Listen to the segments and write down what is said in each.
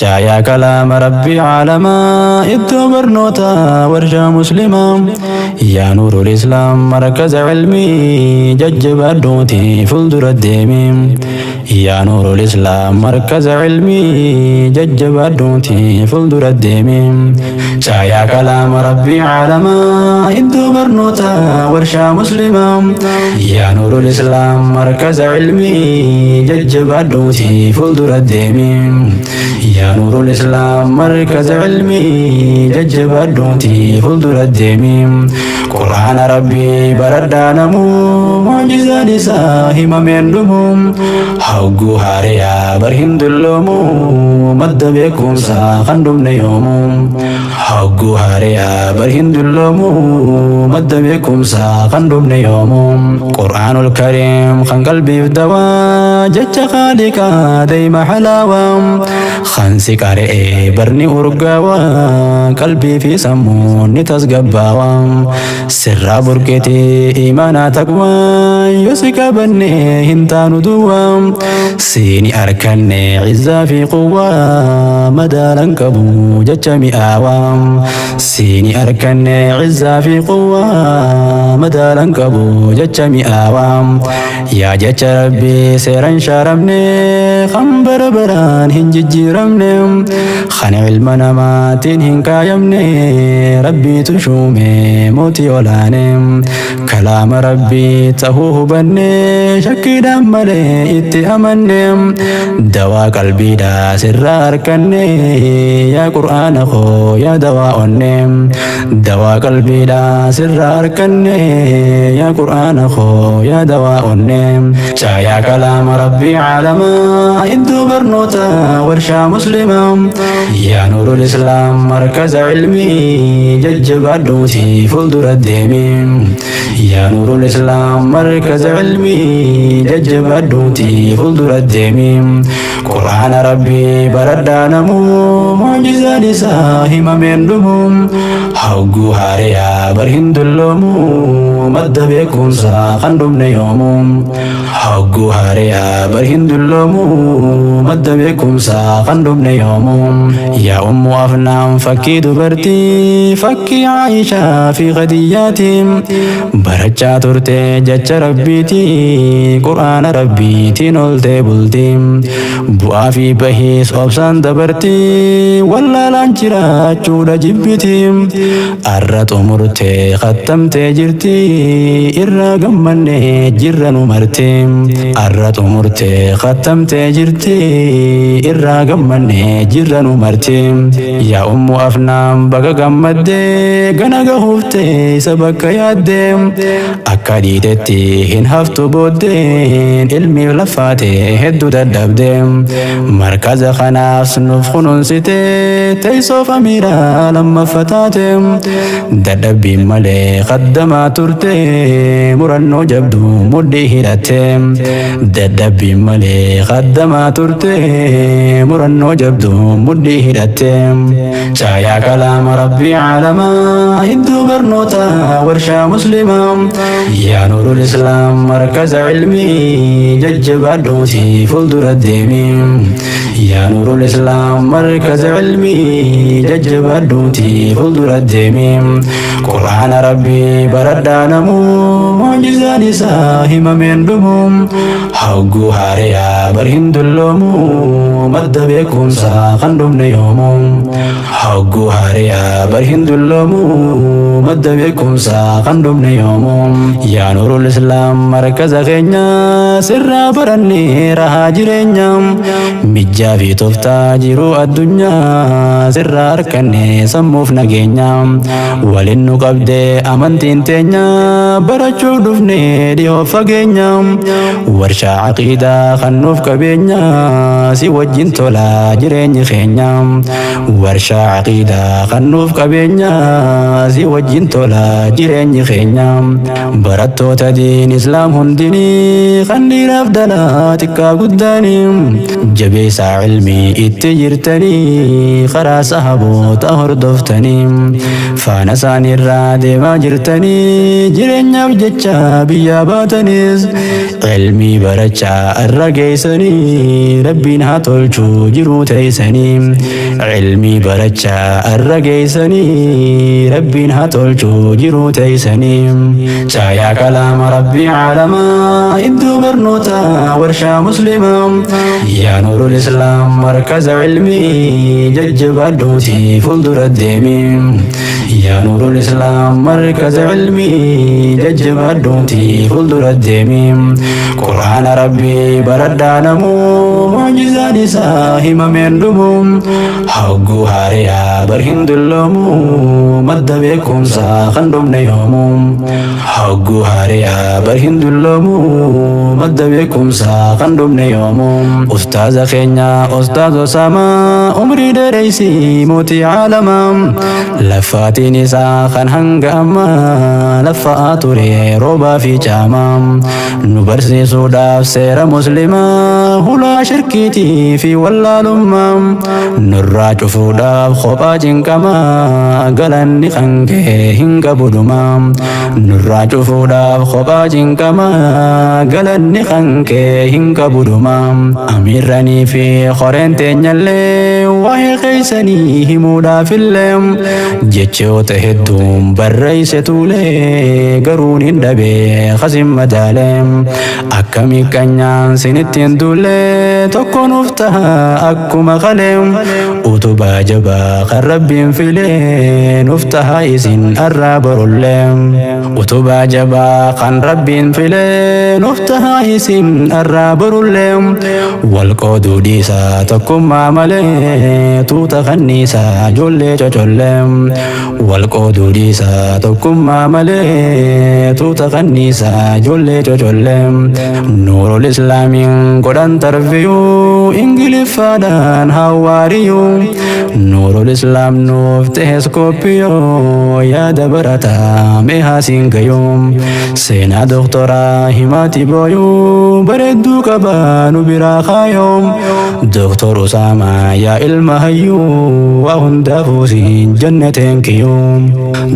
شايا كلام ربي عالما إدو برنوتا ورشا مسلما يا نور الإسلام مركز علمي ججب الدوتي فلدر الديمي يا نور الإسلام مركز علمي ججب الدوتي فلدر الديمي شايا كلام ربي عالما إدو برنوتا ورشا مسلما يا نور الإسلام مركز علمي ججب الدوتي فلدر الديمي يا نور الإسلام مركز علمي ججب الدوتي فلدر الديمي قرآن ربي بردانمو معجزة نساهم من دموم حقو هاريا برهن دلومو مد بكم ساقندم نيومو حقو هاريا برهن دلومو مد بكم ساقندم نيومو قرآن الكريم خن قلبي بدوا جج خالقا ديما حلاوة خنسي قارئ برني أرقاوا قلبي في سمون نتسقباوا سر بركتي إيمانا تقوى يسك بني هنتان دوا سيني أركني عزة في قوة مدالا كبو جج مئاوا سيني أركني عزة في قوة مدالا كبو جج مئاوا يا جج ربي سيرا شرمني خنبر بران هنجي رمني خن علمنا ماتين هنكا يمني ربي تشومي موتي ولاني كلام ربي تهوه بني شكي دمالي اتهمني دوا قلبي دا سر أركني يا قرآن خو يا دواء دوا قلبي دا سر أركني يا قرآن خو يا دواء شايا كلام ربي عالما إدو برنوتا ورشا مسلما يا نور الإسلام مركز علمي ججب الدوتي فلدر الديمي يا نور الإسلام مركز علمي ججب الدوتي فلدر الديمي قرآن ربي بردانمو معجزة نساهم من دموم حقو هاريا برهن دلومو مد بكم ساقندم نيومو حقو هاريا برهن دلومو مد بكم ساقندم نيومو يا أم أفنام فكي دبرتي فكي عائشة في غدياتي برجع ترتي جج ربيتي قرآن ربيتي نولتي بلتي بؤا في بهيس أبسان دبرتي ولا لانجرا جودا جبتي أرت أمرتي ختمتي جرتي إرى قمني جرن مرتي أرت أمرتي ختمتي جرتي إرى قمني جرن مرتي يا أم أفنام بقى قمدي قنا قهوفتي سبك يادي أكاديتي هن هفتو بودين علمي لفاتي هدو ددبدي مركز خناف سنوف خنونسيتي تيسوف أميرا لما فتاتي ددبي مالي قدما ترتي مرنو جبدو مدي هيرتي ددبي مالي قدما ترتي مرنو جبدو مدي هيرتي شايا كلام ربي عالما إدو برنوتا ورشا مسلما يا نور الإسلام مركز علمي ججب الدوتي فلدر الديمي يا نور الإسلام مركز علمي ججب الدوتي فلدر الديمي قرآن ربي بردانمو معجزة نساهم من دموم حقو هاريا برهن دلومو مد بكم ساقندم نيومو حقو هاريا برهن دلومو مد بكم ساقندم نيومو يا نور الإسلام مركز غينا سر برني رها جرينا مجا في تفتا جرو الدنيا سر أركني سموف نجينا ولنو قبدي أمنتين تينا برجو دفني ديو فقينا ورشا عقيدة خنوف كبينا سي وجين تولا جرين خينا ورشا عقيدة خنوف كبينا سي وجين تولا جرين خينا براتو تدين إسلام هندني خندي رفدنا تكا قداني جبيسا علمي اتجرتني خرا صحبو تهر دفتني فانساني الرادي ما جرتني جرين يوجدشا بيا باتنيز علمي برچا الرقيس geessanii rabbiin haa tolchu jiruu teessanii ilmii barachaa arra geessanii rabbiin haa tolchu jiruu teessanii caayaa kalaama rabbii caalamaa iddoo barnoota warshaa muslimaa yaa nuurul islaam markaza ilmii jajjabaadhuuti fuuldura deemi yaa nuurul islaam markaza ilmii jajjabaadhuuti fuuldura deemi qur'aana rabbii baradhaa namuu mucjizaan isaa himameen dhumu hagguu haariyaa bar hin dulloomu madda beekumsaa kan dhumne yoomu hagguu haariyaa bar hin dulloomu madda beekumsaa kan dhumne yoomu ustaaza keenya ustaaz Osaamaa umrii dheereysi mootii caalamaa laffaatiin isaa kan hanga ammaa laffa'aa ture roobaa fi caamaa nu barsiisuudhaaf seera muslimaa hulaa shirkiitii fi wallaalummaa nurraa cufuudhaaf kophaa cinqamaa galanni kan kee hin qabu dhumaa nurraa cufuudhaaf kophaa cinqamaa galanni kan kee hin qabu dhumaa amiirranii fi qoreen teenyallee waa'ee keeysanii himuudhaafillee jechoota hedduun barreeyse tuulee garuun hin dhabee kasin madaalee akkami qanyaan sinittiin duulee tokko nuuf taha akkuma qalee utubaa jabaa kan rabbiin filee nuuf taha isin arraa barullee utubaa jabaa kan rabbiin filee nuuf taha isin arraa barullee walqooduu dhiisaa tokkummaa malee tuuta kanniisaa ijoollee cocollee walqooduu dhiisaa tokkummaa malee tuuta kanniisaa ijoollee cocollee nuurul islaamiin godhan tarfiyuu ingiliffaadhaan hawaariyuu nuurul islaam nuuf teheskoopiyoo yaada barataa meehaasiin gayuu seenaa doktoraa himaati booyuu bareedduu qabaa nu biraa kaayoo doktor Osaamaa yaa ilma hayyuu waa hundaafuu siin jannateen kiyuu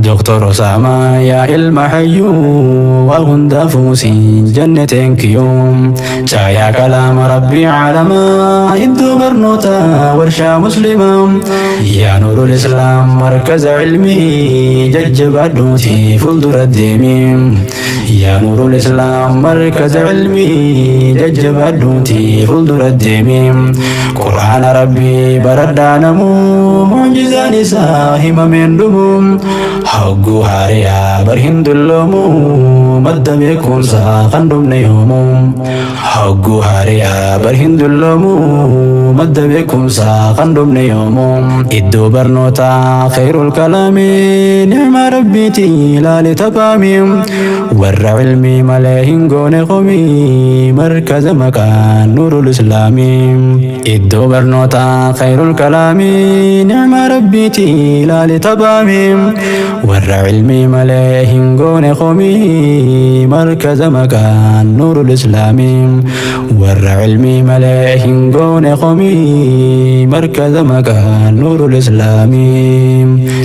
doktor Osaamaa yaa ilma hayyuu waa hundaafuu siin jannateen kiyuu caayaa kalaama rabbii caalamaa iddoo barnoota warshaa muslimaa yaa nuurul islaam markaza ilmii jajjabaadhuuti fuuldura deemi yaa nuurul islaam markaza ilmii jajjabaadhuuti fuuldura deemi qur'aana rabbii baradhaa namuu mucjizaan isaa himameen dhumu hagguu haariyaa bar hin dulloomu madda beekumsaa kan dhumne yoomu hagguu haariyaa bar hin dulloomu madda beekumsaa kan dhumne yoomu iddoo barnootaa khayrul kalaami nicma rabbiiti ilaali tapaami warra ilmii malee hin goone qomi markaza maqaan nuurul islaami iddoo barnootaa khayrul kalaami nicma rabbiiti ilaali tapaami warra ilmii malee hin goone qomi markaza maqaan nuurul islaami warra ilmii malee hin goone qomi markaza maqaan nuurul islaami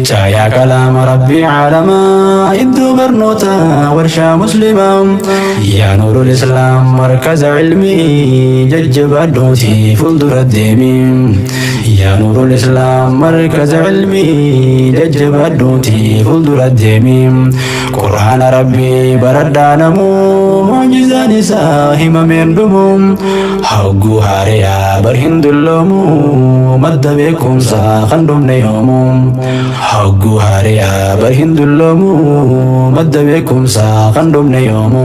caayaa kalaama rabbii caalamaa iddoo barnoota warshaa muslimaa yaa nuurul islaam markaza ilmii jajjabaadhuuti fuuldura deemi yaa nuurul islaam markaza ilmii jajjabaadhuuti fuuldura deemi qur'aana rabbii baradhaa namuu mucjizaan isaa himameen dhumu hagguu haariyaa bar hin dulloomu madda beekumsaa kan dhumne yoomu hagguu haariyaa bar hin dulloomu madda beekumsaa kan dhumne yoomu